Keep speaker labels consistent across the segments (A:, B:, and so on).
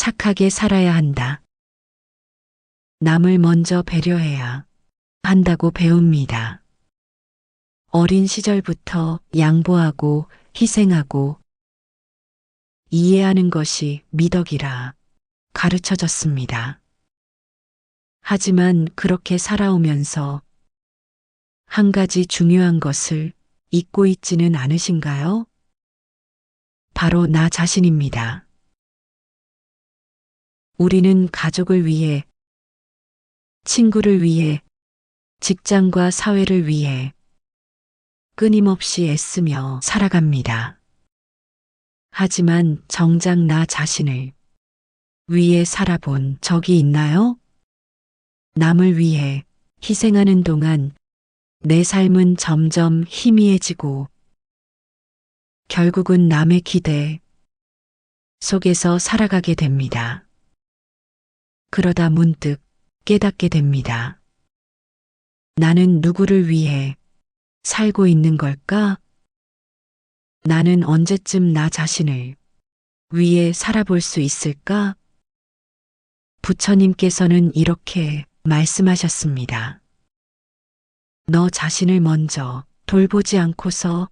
A: 착하게 살아야 한다. 남을 먼저 배려해야 한다고 배웁니다. 어린 시절부터 양보하고 희생하고 이해하는 것이 미덕이라 가르쳐졌습니다. 하지만 그렇게 살아오면서 한 가지 중요한 것을 잊고 있지는 않으신가요? 바로 나 자신입니다. 우리는 가족을 위해, 친구를 위해, 직장과 사회를 위해 끊임없이 애쓰며 살아갑니다. 하지만 정작 나 자신을 위해 살아본 적이 있나요? 남을 위해 희생하는 동안 내 삶은 점점 희미해지고 결국은 남의 기대 속에서 살아가게 됩니다. 그러다 문득 깨닫게 됩니다. 나는 누구를 위해 살고 있는 걸까? 나는 언제쯤 나 자신을 위해 살아볼 수 있을까? 부처님께서는 이렇게 말씀하셨습니다. 너 자신을 먼저 돌보지 않고서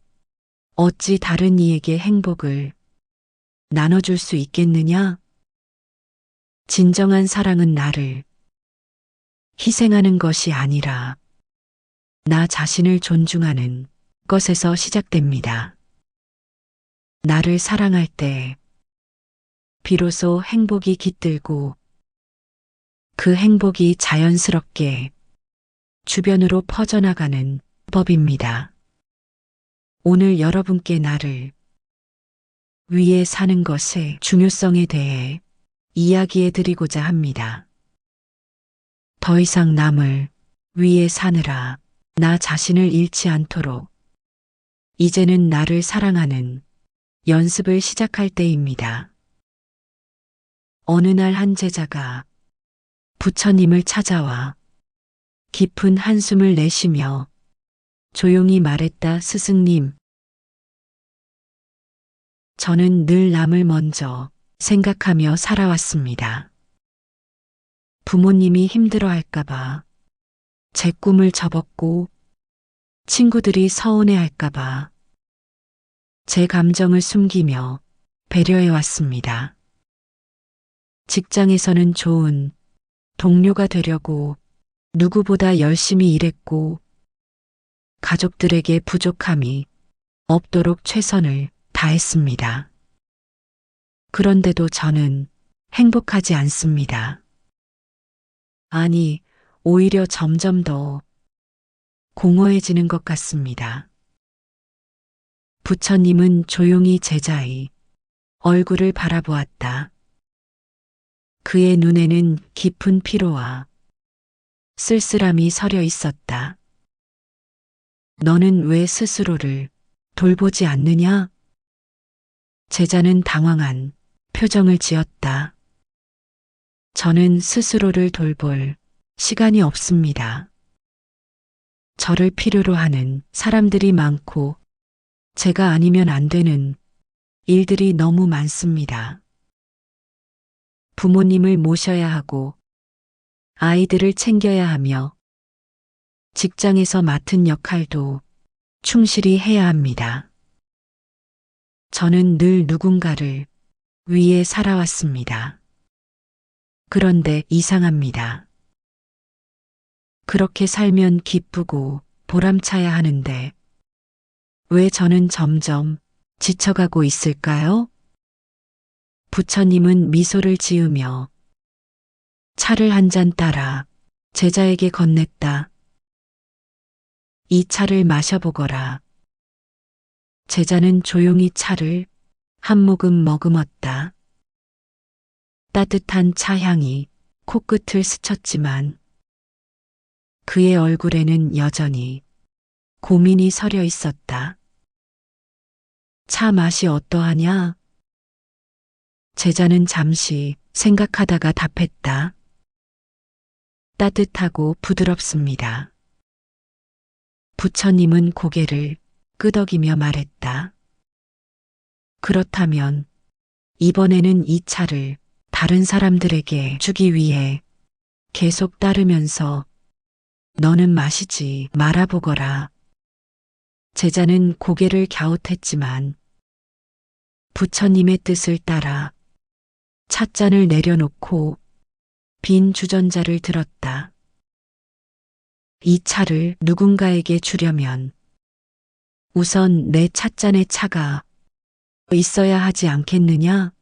A: 어찌 다른 이에게 행복을 나눠줄 수 있겠느냐? 진정한 사랑은 나를 희생하는 것이 아니라 나 자신을 존중하는 것에서 시작됩니다. 나를 사랑할 때 비로소 행복이 깃들고 그 행복이 자연스럽게 주변으로 퍼져나가는 법입니다. 오늘 여러분께 나를 위해 사는 것의 중요성에 대해 이야기해 드리고자 합니다. 더 이상 남을 위해 사느라 나 자신을 잃지 않도록 이제는 나를 사랑하는 연습을 시작할 때입니다. 어느 날 한 제자가 부처님을 찾아와 깊은 한숨을 내쉬며 조용히 말했다. 스승님, 저는 늘 남을 먼저 생각하며 살아왔습니다. 부모님이 힘들어할까봐 제 꿈을 접었고 친구들이 서운해할까봐 제 감정을 숨기며 배려해왔습니다. 직장에서는 좋은 동료가 되려고 누구보다 열심히 일했고 가족들에게 부족함이 없도록 최선을 다했습니다. 그런데도 저는 행복하지 않습니다. 아니, 오히려 점점 더 공허해지는 것 같습니다. 부처님은 조용히 제자의 얼굴을 바라보았다. 그의 눈에는 깊은 피로와 쓸쓸함이 서려 있었다. 너는 왜 스스로를 돌보지 않느냐? 제자는 당황한 표정을 지었다. 저는 스스로를 돌볼 시간이 없습니다. 저를 필요로 하는 사람들이 많고 제가 아니면 안 되는 일들이 너무 많습니다. 부모님을 모셔야 하고 아이들을 챙겨야 하며 직장에서 맡은 역할도 충실히 해야 합니다. 저는 늘 누군가를 위해 살아왔습니다. 그런데 이상합니다. 그렇게 살면 기쁘고 보람차야 하는데 왜 저는 점점 지쳐가고 있을까요? 부처님은 미소를 지으며 차를 한 잔 따라 제자에게 건넸다. 이 차를 마셔보거라. 제자는 조용히 차를 한 모금 머금었다. 따뜻한 차향이 코끝을 스쳤지만 그의 얼굴에는 여전히 고민이 서려 있었다. 차 맛이 어떠하냐? 제자는 잠시 생각하다가 답했다. 따뜻하고 부드럽습니다. 부처님은 고개를 끄덕이며 말했다. 그렇다면 이번에는 이 차를 다른 사람들에게 주기 위해 계속 따르면서 너는 마시지 말아보거라. 제자는 고개를 갸웃했지만 부처님의 뜻을 따라 찻잔을 내려놓고 빈 주전자를 들었다. 이 차를 누군가에게 주려면 우선 내 찻잔에 차가 있어야 하지 않겠느냐?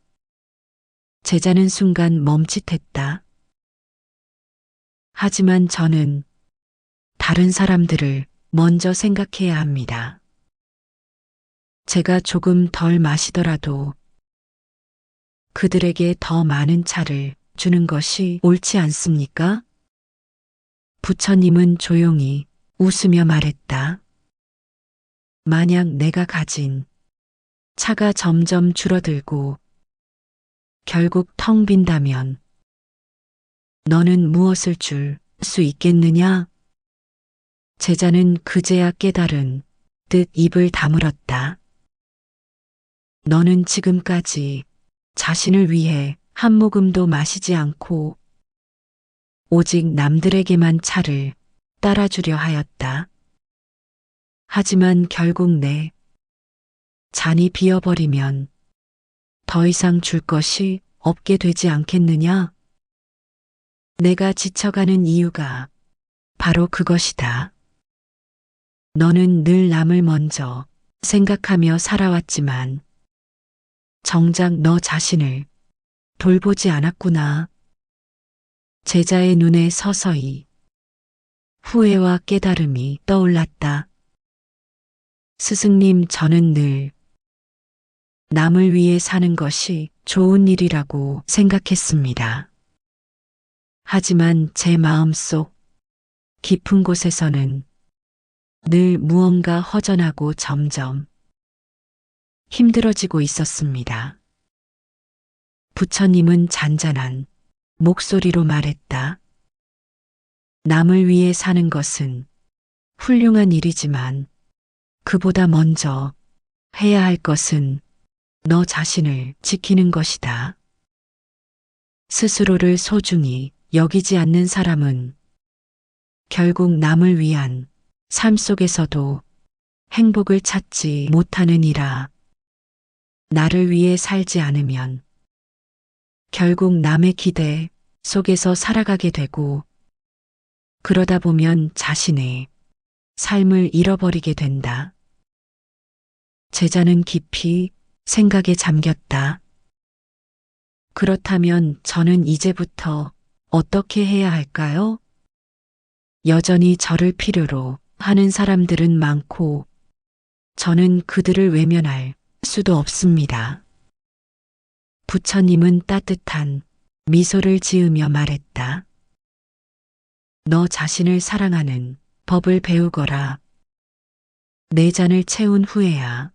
A: 제자는 순간 멈칫했다. 하지만 저는 다른 사람들을 먼저 생각해야 합니다. 제가 조금 덜 마시더라도 그들에게 더 많은 차를 주는 것이 옳지 않습니까? 부처님은 조용히 웃으며 말했다. 만약 내가 가진 차가 점점 줄어들고 결국 텅 빈다면 너는 무엇을 줄 수 있겠느냐? 제자는 그제야 깨달은 듯 입을 다물었다. 너는 지금까지 자신을 위해 한 모금도 마시지 않고 오직 남들에게만 차를 따라주려 하였다. 하지만 결국 내 잔이 비어버리면 더 이상 줄 것이 없게 되지 않겠느냐? 내가 지쳐가는 이유가 바로 그것이다. 너는 늘 남을 먼저 생각하며 살아왔지만 정작 너 자신을 돌보지 않았구나. 제자의 눈에 서서히 후회와 깨달음이 떠올랐다. 스승님, 저는 늘 남을 위해 사는 것이 좋은 일이라고 생각했습니다. 하지만 제 마음속 깊은 곳에서는 늘 무언가 허전하고 점점 힘들어지고 있었습니다. 부처님은 잔잔한 목소리로 말했다. 남을 위해 사는 것은 훌륭한 일이지만 그보다 먼저 해야 할 것은 너 자신을 지키는 것이다. 스스로를 소중히 여기지 않는 사람은 결국 남을 위한 삶 속에서도 행복을 찾지 못하느니라. 나를 위해 살지 않으면 결국 남의 기대 속에서 살아가게 되고 그러다 보면 자신의 삶을 잃어버리게 된다. 제자는 깊이 생각에 잠겼다. 그렇다면 저는 이제부터 어떻게 해야 할까요? 여전히 저를 필요로 하는 사람들은 많고 저는 그들을 외면할 수도 없습니다. 부처님은 따뜻한 미소를 지으며 말했다. 너 자신을 사랑하는 법을 배우거라. 내 잔을 채운 후에야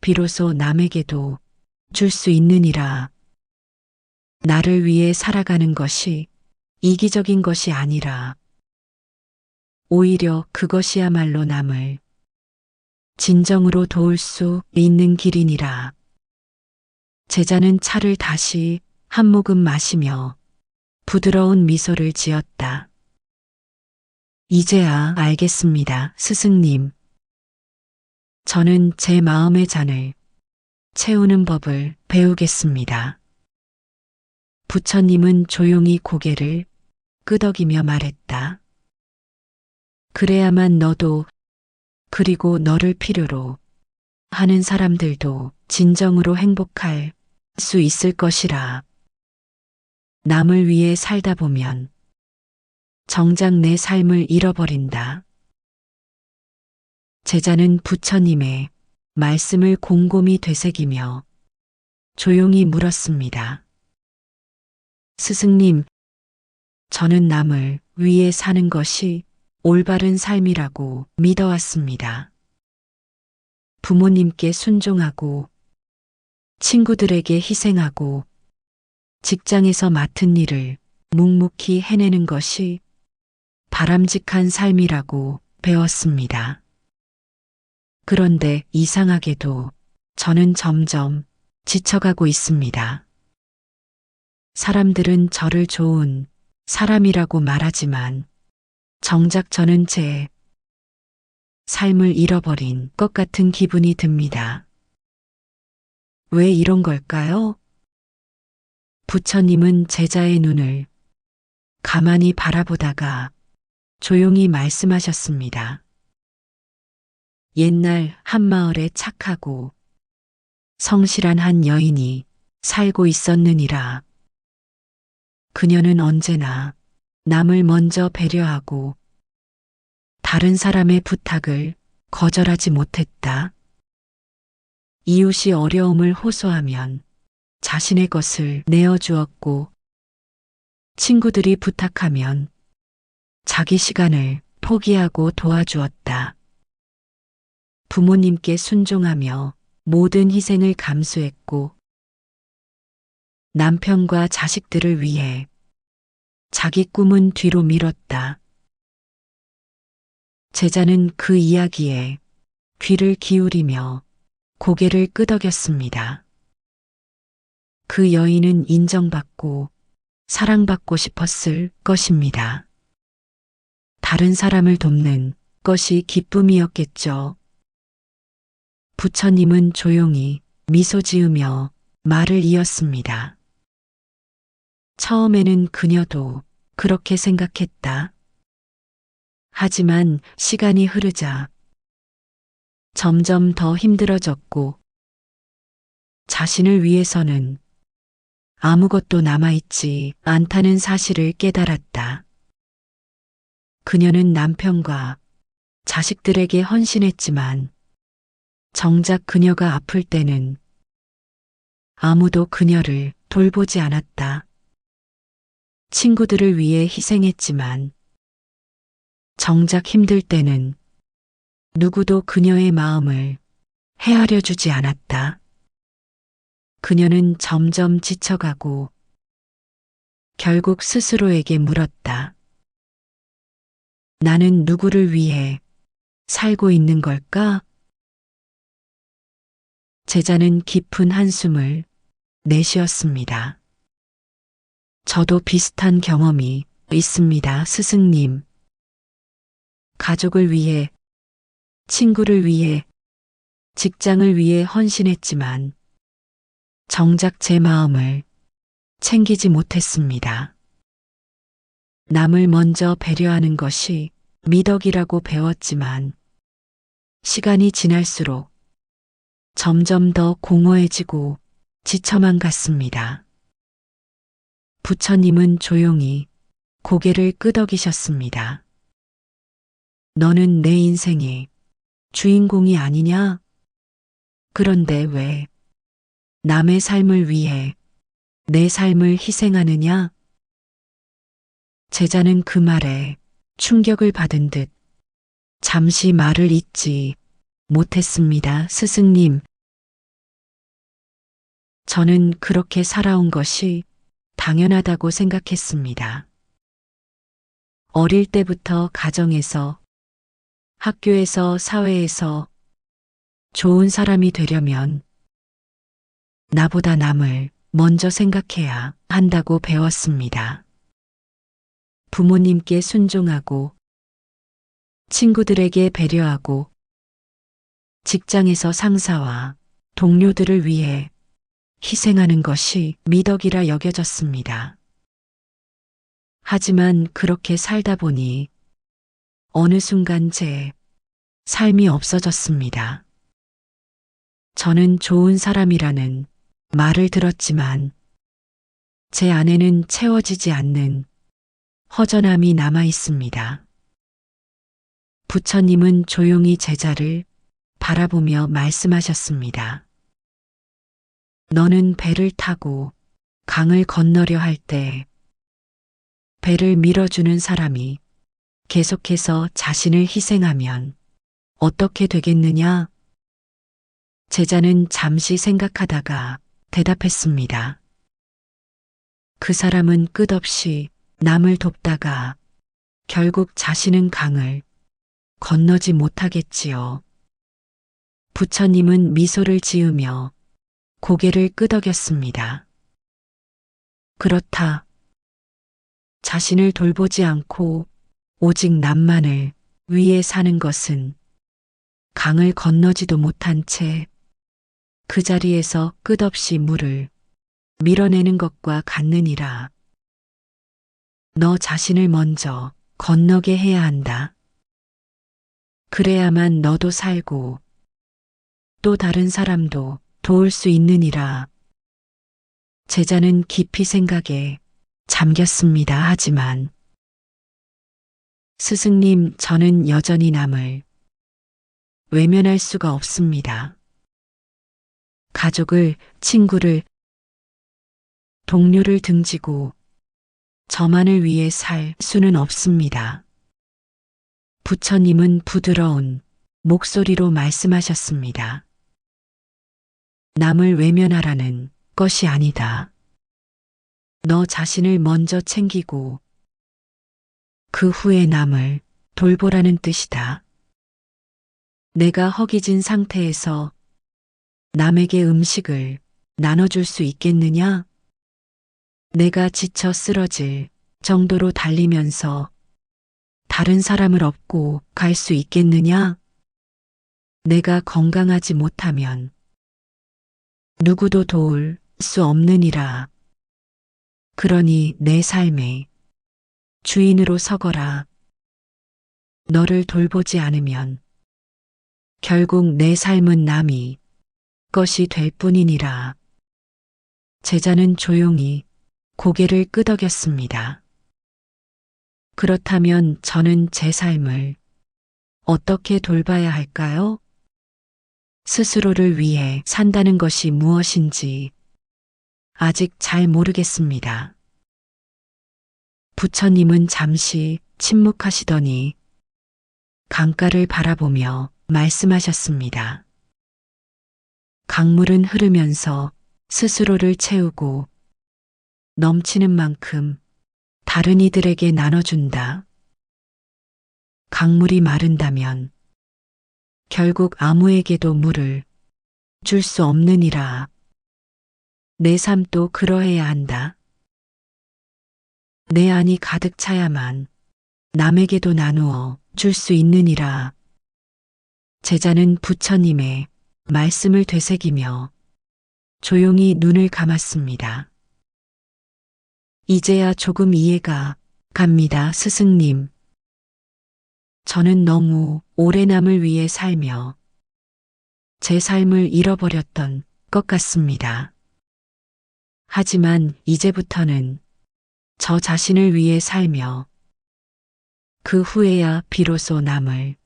A: 비로소 남에게도 줄 수 있느니라. 나를 위해 살아가는 것이 이기적인 것이 아니라 오히려 그것이야말로 남을 진정으로 도울 수 있는 길이니라. 제자는 차를 다시 한 모금 마시며 부드러운 미소를 지었다. 이제야 알겠습니다, 스승님. 저는 제 마음의 잔을 채우는 법을 배우겠습니다. 부처님은 조용히 고개를 끄덕이며 말했다. 그래야만 너도 그리고 너를 필요로 하는 사람들도 진정으로 행복할 수 있을 것이라. 남을 위해 살다 보면 정작 내 삶을 잃어버린다. 제자는 부처님의 말씀을 곰곰이 되새기며 조용히 물었습니다. 스승님, 저는 남을 위해 사는 것이 올바른 삶이라고 믿어왔습니다. 부모님께 순종하고 친구들에게 희생하고 직장에서 맡은 일을 묵묵히 해내는 것이 바람직한 삶이라고 배웠습니다. 그런데 이상하게도 저는 점점 지쳐가고 있습니다. 사람들은 저를 좋은 사람이라고 말하지만 정작 저는 제 삶을 잃어버린 것 같은 기분이 듭니다. 왜 이런 걸까요? 부처님은 제자의 눈을 가만히 바라보다가 조용히 말씀하셨습니다. 옛날 한 마을에 착하고 성실한 한 여인이 살고 있었느니라. 그녀는 언제나 남을 먼저 배려하고 다른 사람의 부탁을 거절하지 못했다. 이웃이 어려움을 호소하면 자신의 것을 내어주었고, 친구들이 부탁하면 자기 시간을 포기하고 도와주었다. 부모님께 순종하며 모든 희생을 감수했고, 남편과 자식들을 위해 자기 꿈은 뒤로 미뤘다. 제자는 그 이야기에 귀를 기울이며 고개를 끄덕였습니다. 그 여인은 인정받고 사랑받고 싶었을 것입니다. 다른 사람을 돕는 것이 기쁨이었겠죠. 부처님은 조용히 미소 지으며 말을 이었습니다. 처음에는 그녀도 그렇게 생각했다. 하지만 시간이 흐르자 점점 더 힘들어졌고, 자신을 위해서는 아무것도 남아있지 않다는 사실을 깨달았다. 그녀는 남편과 자식들에게 헌신했지만 정작 그녀가 아플 때는 아무도 그녀를 돌보지 않았다. 친구들을 위해 희생했지만 정작 힘들 때는 누구도 그녀의 마음을 헤아려 주지 않았다. 그녀는 점점 지쳐가고 결국 스스로에게 물었다. 나는 누구를 위해 살고 있는 걸까? 제자는 깊은 한숨을 내쉬었습니다. 저도 비슷한 경험이 있습니다, 스승님. 가족을 위해, 친구를 위해, 직장을 위해 헌신했지만 정작 제 마음을 챙기지 못했습니다. 남을 먼저 배려하는 것이 미덕이라고 배웠지만 시간이 지날수록 점점 더 공허해지고 지쳐만 갔습니다. 부처님은 조용히 고개를 끄덕이셨습니다. 너는 내 인생의 주인공이 아니냐? 그런데 왜 남의 삶을 위해 내 삶을 희생하느냐? 제자는 그 말에 충격을 받은 듯 잠시 말을 잇지 못했습니다. 스승님, 저는 그렇게 살아온 것이 당연하다고 생각했습니다. 어릴 때부터 가정에서, 학교에서, 사회에서 좋은 사람이 되려면 나보다 남을 먼저 생각해야 한다고 배웠습니다. 부모님께 순종하고, 친구들에게 배려하고, 직장에서 상사와 동료들을 위해 희생하는 것이 미덕이라 여겨졌습니다. 하지만 그렇게 살다 보니 어느 순간 제 삶이 없어졌습니다. 저는 좋은 사람이라는 말을 들었지만 제 안에는 채워지지 않는 허전함이 남아 있습니다. 부처님은 조용히 제자를 바라보며 말씀하셨습니다. 너는 배를 타고 강을 건너려 할 때 배를 밀어주는 사람이 계속해서 자신을 희생하면 어떻게 되겠느냐? 제자는 잠시 생각하다가 대답했습니다. 그 사람은 끝없이 남을 돕다가 결국 자신은 강을 건너지 못하겠지요. 부처님은 미소를 지으며 고개를 끄덕였습니다. 그렇다. 자신을 돌보지 않고 오직 남만을 위해 사는 것은 강을 건너지도 못한 채 그 자리에서 끝없이 물을 밀어내는 것과 같느니라. 너 자신을 먼저 건너게 해야 한다. 그래야만 너도 살고 또 다른 사람도 도울 수 있느니라. 제자는 깊이 생각에 잠겼습니다. 하지만 스승님, 저는 여전히 남을 외면할 수가 없습니다. 가족을, 친구를, 동료를 등지고 저만을 위해 살 수는 없습니다. 부처님은 부드러운 목소리로 말씀하셨습니다. 남을 외면하라는 것이 아니다. 너 자신을 먼저 챙기고 그 후에 남을 돌보라는 뜻이다. 내가 허기진 상태에서 남에게 음식을 나눠줄 수 있겠느냐? 내가 지쳐 쓰러질 정도로 달리면서 다른 사람을 업고 갈 수 있겠느냐? 내가 건강하지 못하면 누구도 도울 수 없느니라. 그러니 내 삶의 주인으로 서거라. 너를 돌보지 않으면 결국 내 삶은 남이 것이 될 뿐이니라. 제자는 조용히 고개를 끄덕였습니다. 그렇다면 저는 제 삶을 어떻게 돌봐야 할까요? 스스로를 위해 산다는 것이 무엇인지 아직 잘 모르겠습니다. 부처님은 잠시 침묵하시더니 강가를 바라보며 말씀하셨습니다. 강물은 흐르면서 스스로를 채우고 넘치는 만큼 다른 이들에게 나눠준다. 강물이 마른다면 결국 아무에게도 물을 줄 수 없느니라. 내 삶도 그러해야 한다. 내 안이 가득 차야만 남에게도 나누어 줄 수 있느니라. 제자는 부처님의 말씀을 되새기며 조용히 눈을 감았습니다. 이제야 조금 이해가 갑니다, 스승님. 저는 너무 오래 남을 위해 살며 제 삶을 잃어버렸던 것 같습니다. 하지만 이제부터는 저 자신을 위해 살며 그 후에야 비로소 남을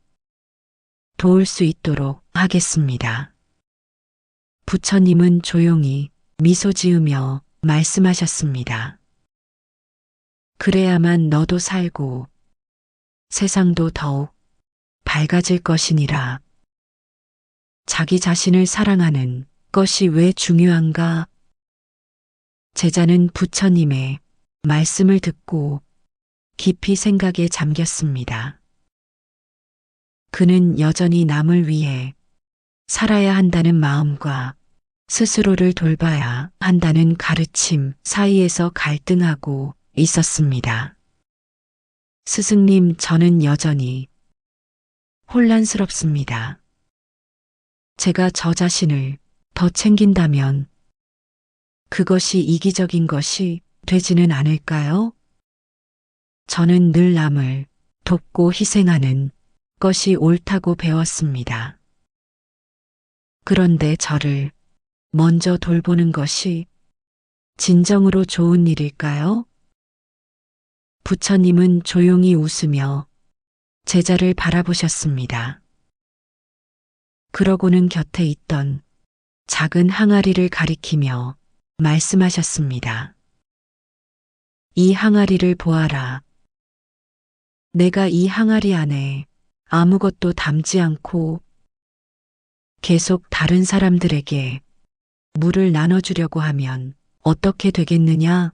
A: 도울 수 있도록 하겠습니다. 부처님은 조용히 미소 지으며 말씀하셨습니다. 그래야만 너도 살고 세상도 더욱 밝아질 것이니라. 자기 자신을 사랑하는 것이 왜 중요한가? 제자는 부처님의 말씀을 듣고 깊이 생각에 잠겼습니다. 그는 여전히 남을 위해 살아야 한다는 마음과 스스로를 돌봐야 한다는 가르침 사이에서 갈등하고 있었습니다. 스승님, 저는 여전히 혼란스럽습니다. 제가 저 자신을 더 챙긴다면 그것이 이기적인 것이 되지는 않을까요? 저는 늘 남을 돕고 희생하는 것이 옳다고 배웠습니다. 그런데 저를 먼저 돌보는 것이 진정으로 좋은 일일까요? 부처님은 조용히 웃으며 제자를 바라보셨습니다. 그러고는 곁에 있던 작은 항아리를 가리키며 말씀하셨습니다. 이 항아리를 보아라. 내가 이 항아리 안에 아무것도 담지 않고 계속 다른 사람들에게 물을 나눠주려고 하면 어떻게 되겠느냐?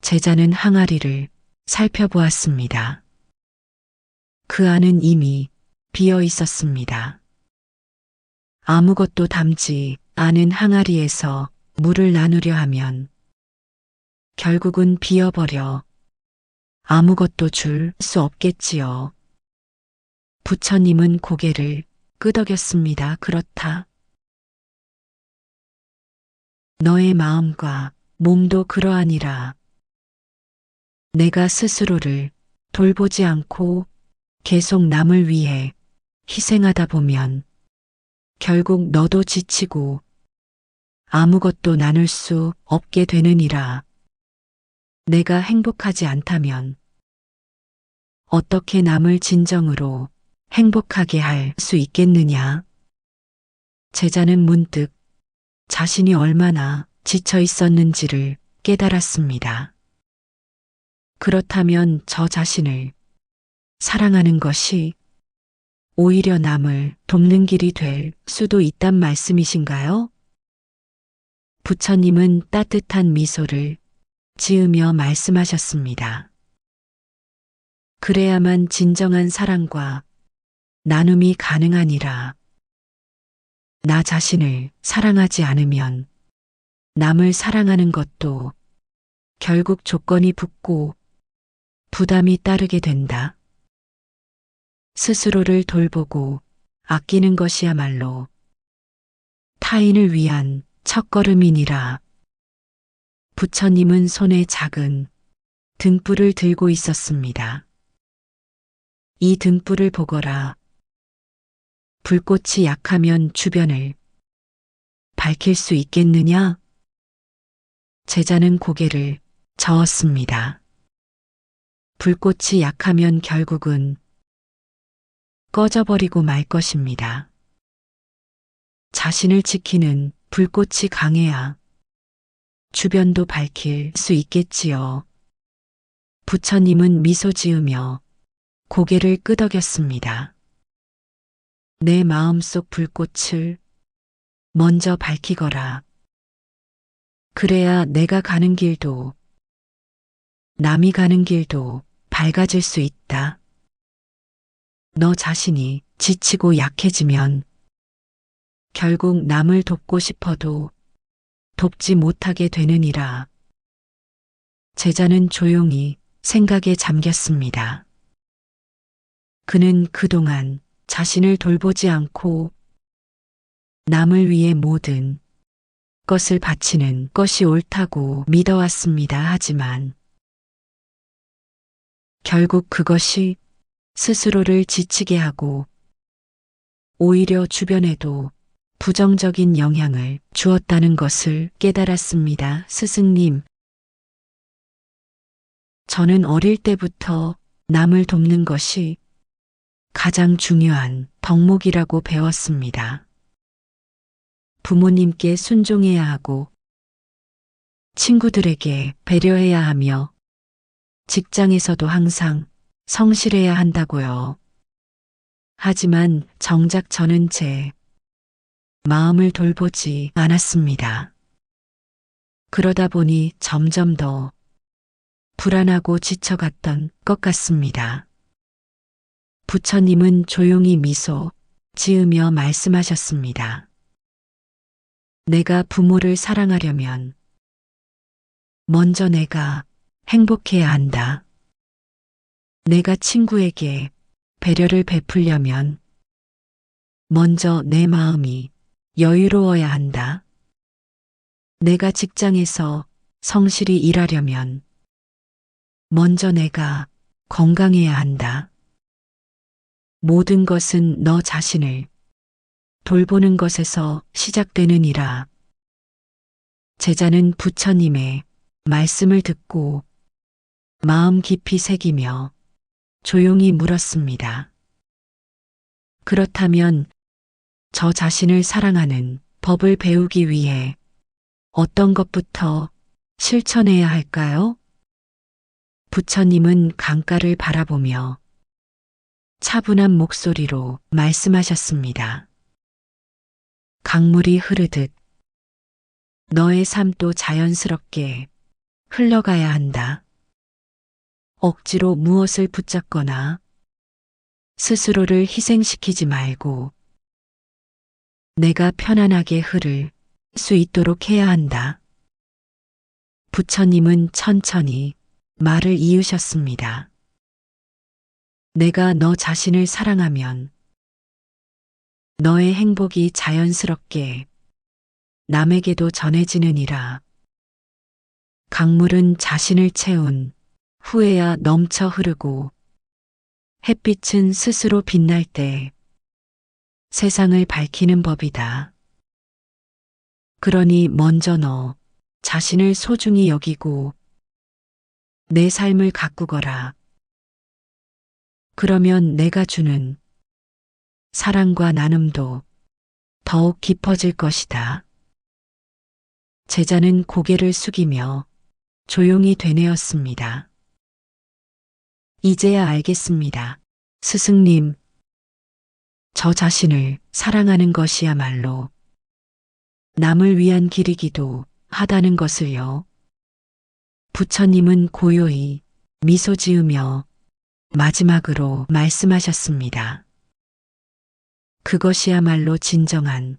A: 제자는 항아리를 살펴보았습니다. 그 안은 이미 비어 있었습니다. 아무것도 담지 않은 항아리에서 물을 나누려 하면 결국은 비어버려 아무것도 줄 수 없겠지요. 부처님은 고개를 끄덕였습니다. 그렇다. 너의 마음과 몸도 그러하니라. 내가 스스로를 돌보지 않고 계속 남을 위해 희생하다 보면 결국 너도 지치고 아무것도 나눌 수 없게 되느니라. 내가 행복하지 않다면 어떻게 남을 진정으로 행복하게 할 수 있겠느냐? 제자는 문득 자신이 얼마나 지쳐 있었는지를 깨달았습니다. 그렇다면 저 자신을 사랑하는 것이 오히려 남을 돕는 길이 될 수도 있단 말씀이신가요? 부처님은 따뜻한 미소를 지으며 말씀하셨습니다. 그래야만 진정한 사랑과 나눔이 가능하니라. 나 자신을 사랑하지 않으면 남을 사랑하는 것도 결국 조건이 붙고 부담이 따르게 된다. 스스로를 돌보고 아끼는 것이야말로 타인을 위한 첫걸음이니라. 부처님은 손에 작은 등불을 들고 있었습니다. 이 등불을 보거라. 불꽃이 약하면 주변을 밝힐 수 있겠느냐? 제자는 고개를 저었습니다. 불꽃이 약하면 결국은 꺼져버리고 말 것입니다. 자신을 지키는 불꽃이 강해야 주변도 밝힐 수 있겠지요. 부처님은 미소 지으며 고개를 끄덕였습니다. 내 마음속 불꽃을 먼저 밝히거라. 그래야 내가 가는 길도 남이 가는 길도 밝아질 수 있다. 너 자신이 지치고 약해지면 결국 남을 돕고 싶어도 돕지 못하게 되느니라. 제자는 조용히 생각에 잠겼습니다. 그는 그동안 자신을 돌보지 않고 남을 위해 모든 것을 바치는 것이 옳다고 믿어왔습니다. 하지만 결국 그것이 스스로를 지치게 하고 오히려 주변에도 부정적인 영향을 주었다는 것을 깨달았습니다. 스승님, 저는 어릴 때부터 남을 돕는 것이 가장 중요한 덕목이라고 배웠습니다. 부모님께 순종해야 하고 친구들에게 배려해야 하며 직장에서도 항상 성실해야 한다고요. 하지만 정작 저는 제 마음을 돌보지 않았습니다. 그러다 보니 점점 더 불안하고 지쳐갔던 것 같습니다. 부처님은 조용히 미소 지으며 말씀하셨습니다. 내가 부모를 사랑하려면 먼저 내가 행복해야 한다. 내가 친구에게 배려를 베풀려면 먼저 내 마음이 여유로워야 한다. 내가 직장에서 성실히 일하려면 먼저 내가 건강해야 한다. 모든 것은 너 자신을 돌보는 것에서 시작되느니라. 제자는 부처님의 말씀을 듣고 마음 깊이 새기며 조용히 물었습니다. 그렇다면 저 자신을 사랑하는 법을 배우기 위해 어떤 것부터 실천해야 할까요? 부처님은 강가를 바라보며 차분한 목소리로 말씀하셨습니다. 강물이 흐르듯 너의 삶도 자연스럽게 흘러가야 한다. 억지로 무엇을 붙잡거나 스스로를 희생시키지 말고 내가 편안하게 흐를 수 있도록 해야 한다. 부처님은 천천히 말을 이으셨습니다. 내가 너 자신을 사랑하면 너의 행복이 자연스럽게 남에게도 전해지느니라. 강물은 자신을 채운 후에야 넘쳐 흐르고 햇빛은 스스로 빛날 때 세상을 밝히는 법이다. 그러니 먼저 너 자신을 소중히 여기고 내 삶을 가꾸거라. 그러면 내가 주는 사랑과 나눔도 더욱 깊어질 것이다. 제자는 고개를 숙이며 조용히 되뇌었습니다. 이제야 알겠습니다. 스승님, 저 자신을 사랑하는 것이야말로 남을 위한 길이기도 하다는 것을요. 부처님은 고요히 미소 지으며 마지막으로 말씀하셨습니다. 그것이야말로 진정한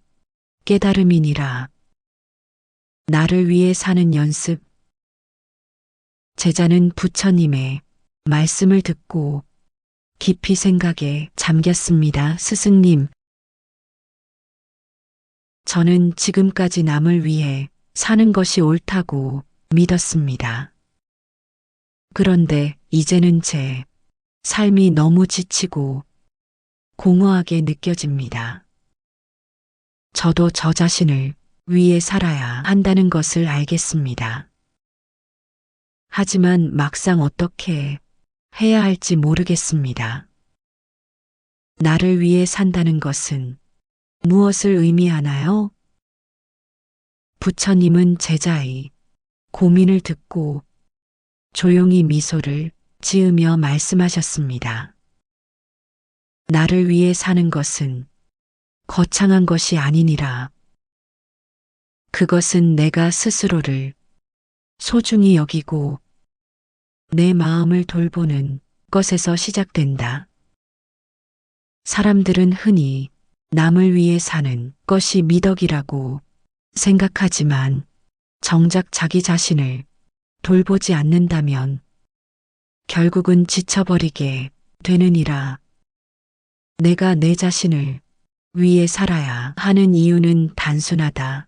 A: 깨달음이니라. 나를 위해 사는 연습. 제자는 부처님의 말씀을 듣고 깊이 생각에 잠겼습니다. 스승님, 저는 지금까지 남을 위해 사는 것이 옳다고 믿었습니다. 그런데 이제는 제 삶이 너무 지치고 공허하게 느껴집니다. 저도 저 자신을 위해 살아야 한다는 것을 알겠습니다. 하지만 막상 어떻게 해야 할지 모르겠습니다. 나를 위해 산다는 것은 무엇을 의미하나요? 부처님은 제자의 고민을 듣고 조용히 미소를 지으며 말씀하셨습니다. 나를 위해 사는 것은 거창한 것이 아니니라. 그것은 내가 스스로를 소중히 여기고 내 마음을 돌보는 것에서 시작된다. 사람들은 흔히 남을 위해 사는 것이 미덕이라고 생각하지만 정작 자기 자신을 돌보지 않는다면 결국은 지쳐버리게 되느니라. 내가 내 자신을 위해 살아야 하는 이유는 단순하다.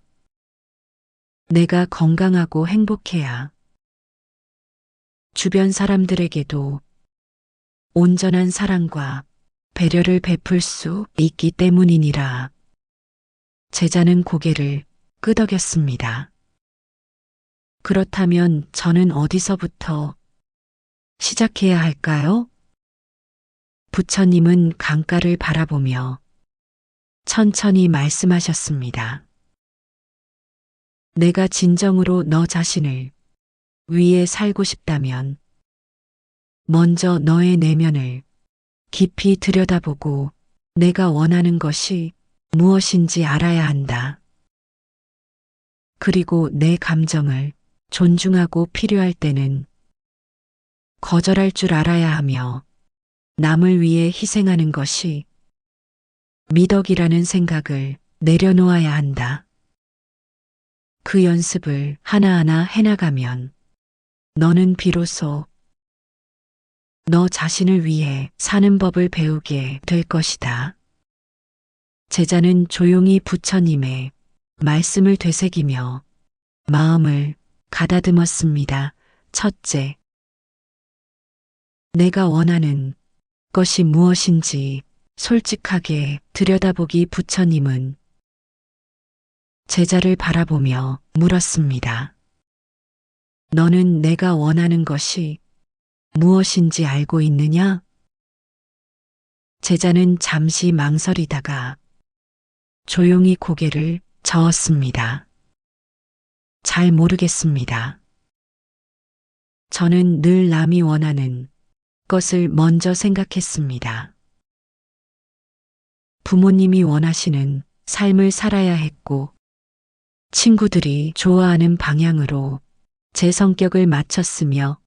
A: 내가 건강하고 행복해야 주변 사람들에게도 온전한 사랑과 배려를 베풀 수 있기 때문이니라. 제자는 고개를 끄덕였습니다. 그렇다면 저는 어디서부터 시작해야 할까요? 부처님은 강가를 바라보며 천천히 말씀하셨습니다. 내가 진정으로 너 자신을 위해 살고 싶다면 먼저 너의 내면을 깊이 들여다보고 내가 원하는 것이 무엇인지 알아야 한다. 그리고 내 감정을 존중하고 필요할 때는 거절할 줄 알아야 하며 남을 위해 희생하는 것이 미덕이라는 생각을 내려놓아야 한다. 그 연습을 하나하나 해나가면 너는 비로소 너 자신을 위해 사는 법을 배우게 될 것이다. 제자는 조용히 부처님의 말씀을 되새기며 마음을 가다듬었습니다. 첫째, 내가 원하는 것이 무엇인지 솔직하게 들여다보기. 부처님은 제자를 바라보며 물었습니다. 너는 내가 원하는 것이 무엇인지 알고 있느냐? 제자는 잠시 망설이다가 조용히 고개를 저었습니다. 잘 모르겠습니다. 저는 늘 남이 원하는 것을 먼저 생각했습니다. 부모님이 원하시는 삶을 살아야 했고, 친구들이 좋아하는 방향으로 제 성격을 맞췄으며,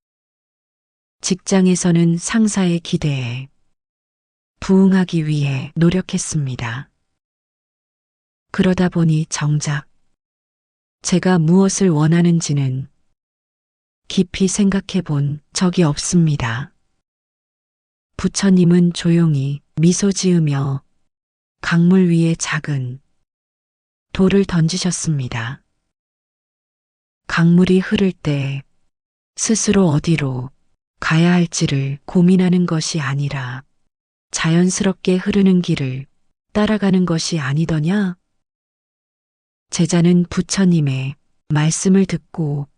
A: 직장에서는 상사의 기대에 부응하기 위해 노력했습니다. 그러다 보니 정작 제가 무엇을 원하는지는 깊이 생각해 본 적이 없습니다. 부처님은 조용히 미소 지으며 강물 위에 작은 돌을 던지셨습니다. 강물이 흐를 때 스스로 어디로 가야 할지를 고민하는 것이 아니라 자연스럽게 흐르는 길을 따라가는 것이 아니더냐? 제자는 부처님의 말씀을 듣고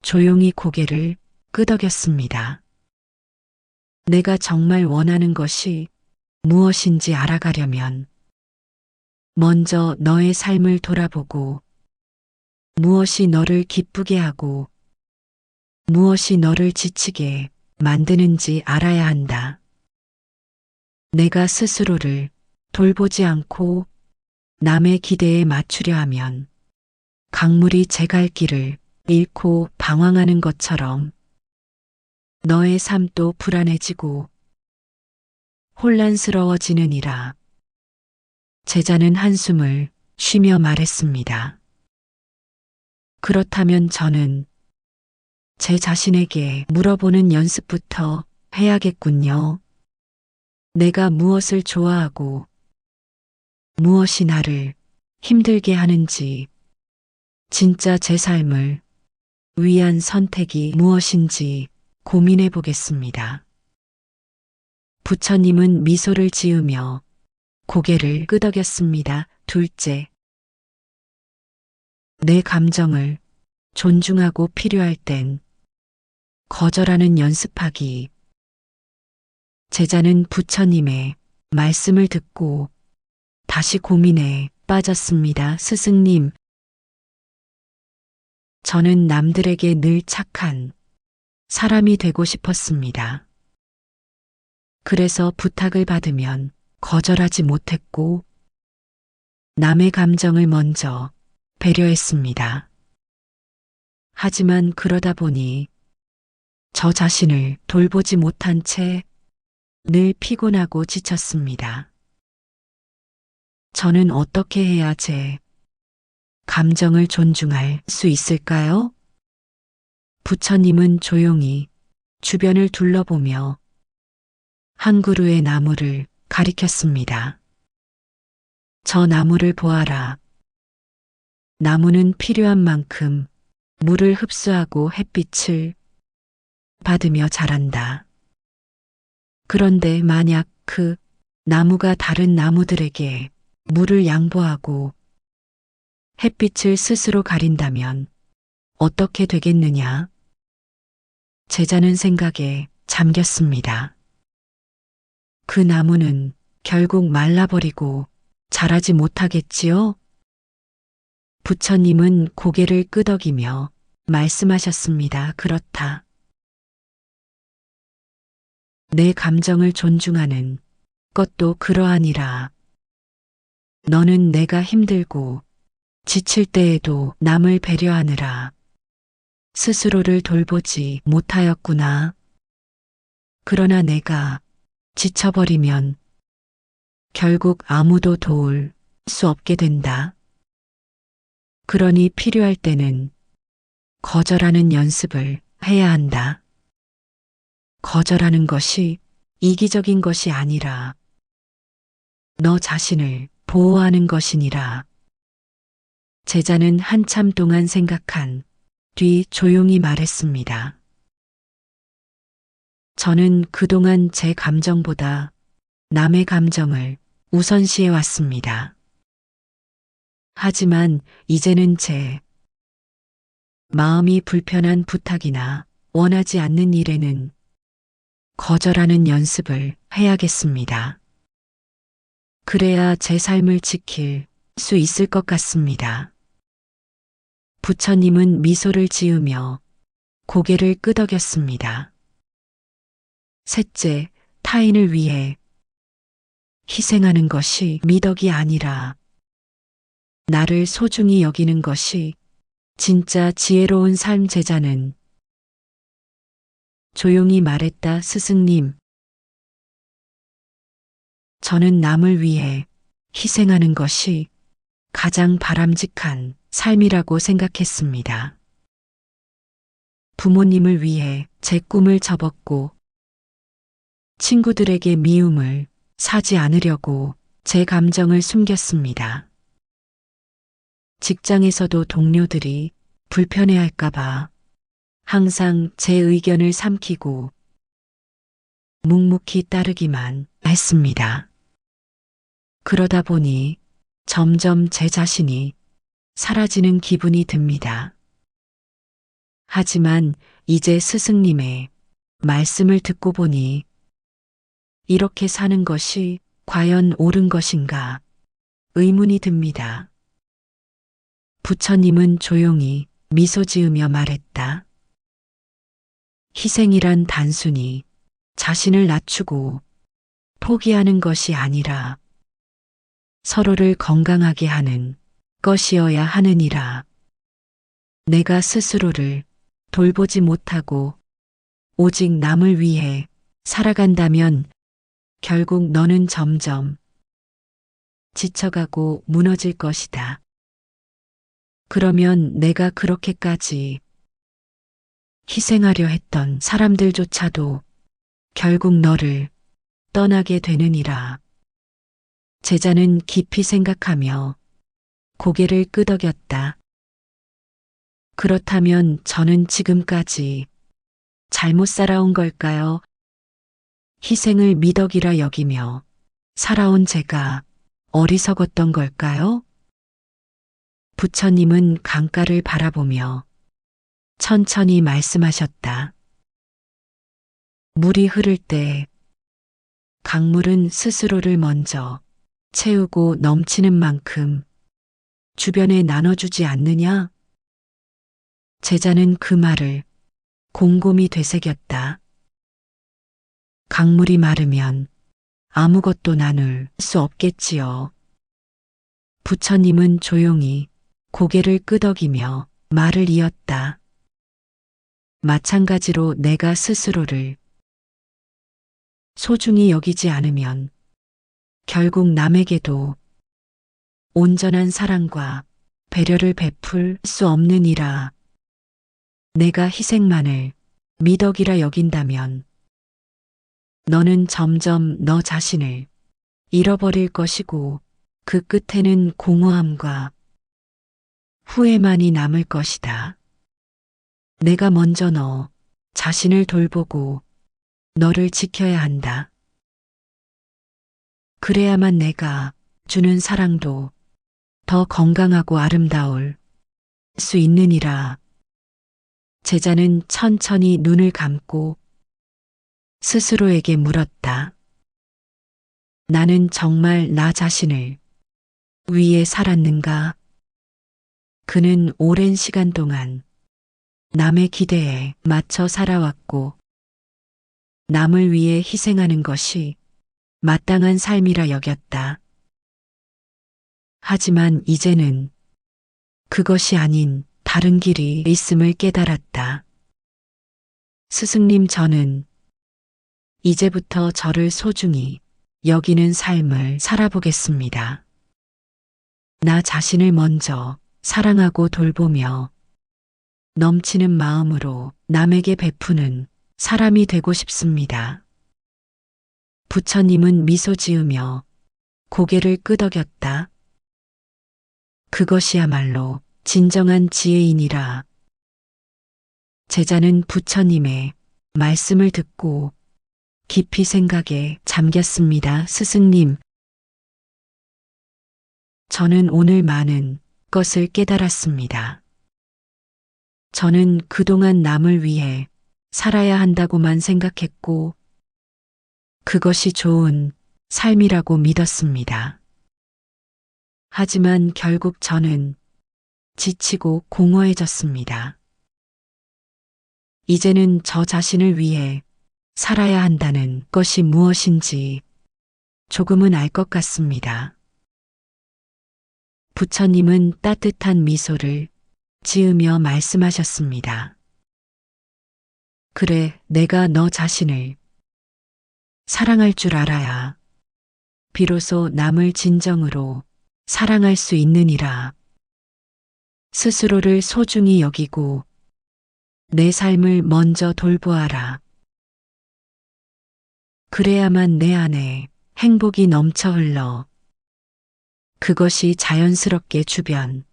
A: 조용히 고개를 끄덕였습니다. 내가 정말 원하는 것이 무엇인지 알아가려면 먼저 너의 삶을 돌아보고 무엇이 너를 기쁘게 하고 무엇이 너를 지치게 만드는지 알아야 한다. 내가 스스로를 돌보지 않고 남의 기대에 맞추려 하면 강물이 제 갈 길을 잃고 방황하는 것처럼 너의 삶도 불안해지고 혼란스러워지느니라. 제자는 한숨을 쉬며 말했습니다. 그렇다면 저는 제 자신에게 물어보는 연습부터 해야겠군요. 내가 무엇을 좋아하고 무엇이 나를 힘들게 하는지, 진짜 제 삶을 위한 선택이 무엇인지 고민해 보겠습니다. 부처님은 미소를 지으며 고개를 끄덕였습니다. 둘째, 내 감정을 존중하고 필요할 땐 거절하는 연습하기. 제자는 부처님의 말씀을 듣고 다시 고민에 빠졌습니다. 스승님, 저는 남들에게 늘 착한 사람이 되고 싶었습니다. 그래서 부탁을 받으면 거절하지 못했고 남의 감정을 먼저 배려했습니다. 하지만 그러다 보니 저 자신을 돌보지 못한 채 늘 피곤하고 지쳤습니다. 저는 어떻게 해야 제 감정을 존중할 수 있을까요? 부처님은 조용히 주변을 둘러보며 한 그루의 나무를 가리켰습니다. 저 나무를 보아라. 나무는 필요한 만큼 물을 흡수하고 햇빛을 받으며 자란다. 그런데 만약 그 나무가 다른 나무들에게 물을 양보하고 햇빛을 스스로 가린다면 어떻게 되겠느냐? 제자는 생각에 잠겼습니다. 그 나무는 결국 말라버리고 자라지 못하겠지요? 부처님은 고개를 끄덕이며 말씀하셨습니다. 그렇다. 내 감정을 존중하는 것도 그러하니라. 너는 내가 힘들고 지칠 때에도 남을 배려하느라 스스로를 돌보지 못하였구나. 그러나 내가 지쳐버리면 결국 아무도 도울 수 없게 된다. 그러니 필요할 때는 거절하는 연습을 해야 한다. 거절하는 것이 이기적인 것이 아니라 너 자신을 보호하는 것이니라. 제자는 한참 동안 생각한 뒤 조용히 말했습니다. 저는 그동안 제 감정보다 남의 감정을 우선시해 왔습니다. 하지만 이제는 제 마음이 불편한 부탁이나 원하지 않는 일에는 거절하는 연습을 해야겠습니다. 그래야 제 삶을 지킬 수 있을 것 같습니다. 부처님은 미소를 지으며 고개를 끄덕였습니다. 셋째, 타인을 위해 희생하는 것이 미덕이 아니라 나를 소중히 여기는 것이 진짜 지혜로운 삶. 제자는 조용히 말했다. 스승님, 저는 남을 위해 희생하는 것이 가장 바람직한 삶이라고 생각했습니다. 부모님을 위해 제 꿈을 접었고 친구들에게 미움을 사지 않으려고 제 감정을 숨겼습니다. 직장에서도 동료들이 불편해할까봐 항상 제 의견을 삼키고 묵묵히 따르기만 했습니다. 그러다 보니 점점 제 자신이 사라지는 기분이 듭니다. 하지만 이제 스승님의 말씀을 듣고 보니 이렇게 사는 것이 과연 옳은 것인가 의문이 듭니다. 부처님은 조용히 미소 지으며 말했다. 희생이란 단순히 자신을 낮추고 포기하는 것이 아니라 서로를 건강하게 하는 것이어야 하느니라. 내가 스스로를 돌보지 못하고 오직 남을 위해 살아간다면 결국 너는 점점 지쳐가고 무너질 것이다. 그러면 내가 그렇게까지 희생하려 했던 사람들조차도 결국 너를 떠나게 되느니라. 제자는 깊이 생각하며 고개를 끄덕였다. 그렇다면 저는 지금까지 잘못 살아온 걸까요? 희생을 미덕이라 여기며 살아온 제가 어리석었던 걸까요? 부처님은 강가를 바라보며 천천히 말씀하셨다. 물이 흐를 때 강물은 스스로를 먼저 채우고 넘치는 만큼 주변에 나눠주지 않느냐? 제자는 그 말을 곰곰이 되새겼다. 강물이 마르면 아무것도 나눌 수 없겠지요. 부처님은 조용히 고개를 끄덕이며 말을 이었다. 마찬가지로 내가 스스로를 소중히 여기지 않으면 결국 남에게도 온전한 사랑과 배려를 베풀 수 없느니라. 내가 희생만을 미덕이라 여긴다면 너는 점점 너 자신을 잃어버릴 것이고 그 끝에는 공허함과 후회만이 남을 것이다. 내가 먼저 너 자신을 돌보고 너를 지켜야 한다. 그래야만 내가 주는 사랑도 더 건강하고 아름다울 수 있느니라. 제자는 천천히 눈을 감고 스스로에게 물었다. 나는 정말 나 자신을 위해 살았는가? 그는 오랜 시간 동안 남의 기대에 맞춰 살아왔고 남을 위해 희생하는 것이 마땅한 삶이라 여겼다. 하지만 이제는 그것이 아닌 다른 길이 있음을 깨달았다. 스승님, 저는 이제부터 저를 소중히 여기는 삶을 살아보겠습니다. 나 자신을 먼저 사랑하고 돌보며 넘치는 마음으로 남에게 베푸는 사람이 되고 싶습니다. 부처님은 미소 지으며 고개를 끄덕였다. 그것이야말로 진정한 지혜이니라. 제자는 부처님의 말씀을 듣고 깊이 생각에 잠겼습니다. 스승님, 저는 오늘 많은 것을 깨달았습니다. 저는 그동안 남을 위해 살아야 한다고만 생각했고 그것이 좋은 삶이라고 믿었습니다. 하지만 결국 저는 지치고 공허해졌습니다. 이제는 저 자신을 위해 살아야 한다는 것이 무엇인지 조금은 알 것 같습니다. 부처님은 따뜻한 미소를 지으며 말씀하셨습니다. 그래, 내가 너 자신을 사랑할 줄 알아야 비로소 남을 진정으로 사랑할 수 있느니라. 스스로를 소중히 여기고 내 삶을 먼저 돌보아라. 그래야만 내 안에 행복이 넘쳐 흘러 그것이 자연스럽게 주변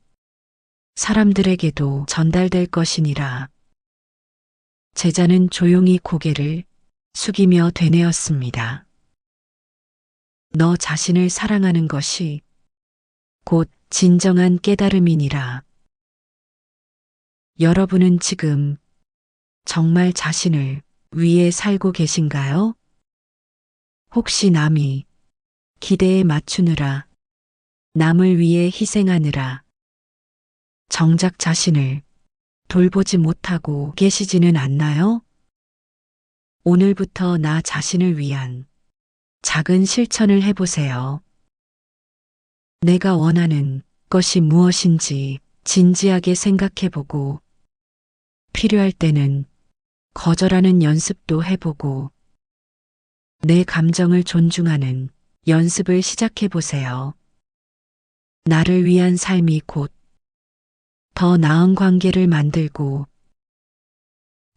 A: 사람들에게도 전달될 것이니라. 제자는 조용히 고개를 숙이며 되뇌었습니다. 너 자신을 사랑하는 것이 곧 진정한 깨달음이니라. 여러분은 지금 정말 자신을 위해 살고 계신가요? 혹시 남이 기대에 맞추느라, 남을 위해 희생하느라, 정작 자신을 돌보지 못하고 계시지는 않나요? 오늘부터 나 자신을 위한 작은 실천을 해보세요. 내가 원하는 것이 무엇인지 진지하게 생각해보고, 필요할 때는 거절하는 연습도 해보고, 내 감정을 존중하는 연습을 시작해보세요. 나를 위한 삶이 곧 더 나은 관계를 만들고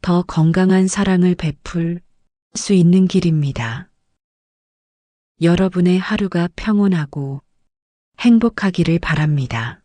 A: 더 건강한 사랑을 베풀 수 있는 길입니다. 여러분의 하루가 평온하고 행복하기를 바랍니다.